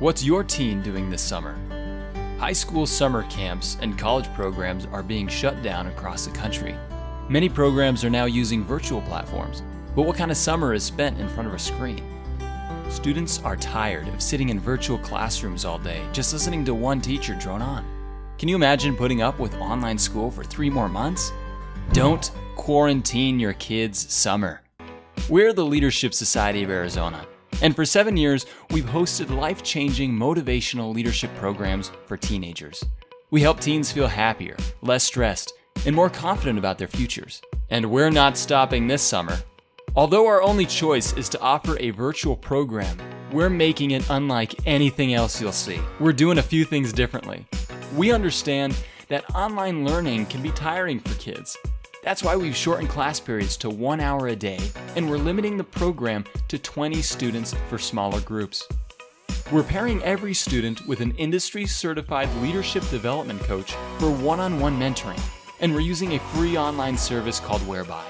What's your teen doing this summer? High school summer camps and college programs are being shut down across the country. Many programs are now using virtual platforms, but what kind of summer is spent in front of a screen? Students are tired of sitting in virtual classrooms all day, just listening to one teacher drone on. Can you imagine putting up with online school for 3 more months? Don't quarantine your kids' summer. We're the Leadership Society of Arizona, and for 7 years, we've hosted life-changing motivational leadership programs for teenagers. We help teens feel happier, less stressed, and more confident about their futures. And we're not stopping this summer. Although our only choice is to offer a virtual program, we're making it unlike anything else you'll see. We're doing a few things differently. We understand that online learning can be tiring for kids. That's why we've shortened class periods to 1 hour a day, and we're limiting the program to 20 students for smaller groups. We're pairing every student with an industry-certified leadership development coach for one-on-one mentoring, and we're using a free online service called Whereby.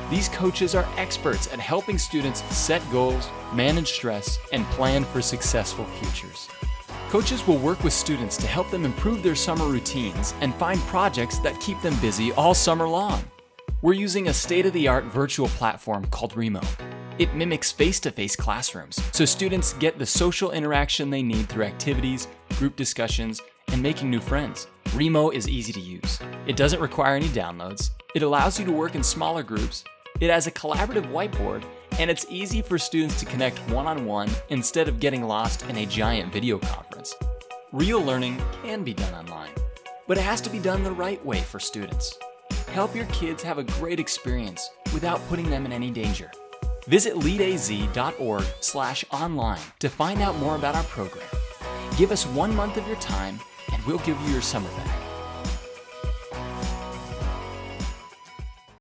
These coaches are experts at helping students set goals, manage stress, and plan for successful futures. Coaches will work with students to help them improve their summer routines and find projects that keep them busy all summer long. We're using a state-of-the-art virtual platform called Remo. It mimics face-to-face classrooms, so students get the social interaction they need through activities, group discussions, and making new friends. Remo is easy to use. It doesn't require any downloads. It allows you to work in smaller groups. It has a collaborative whiteboard, and it's easy for students to connect one-on-one instead of getting lost in a giant video conference. Real learning can be done online, but it has to be done the right way for students. Help your kids have a great experience without putting them in any danger. Visit leadaz.org/online to find out more about our program. Give us 1 month of your time, and we'll give you your summer back.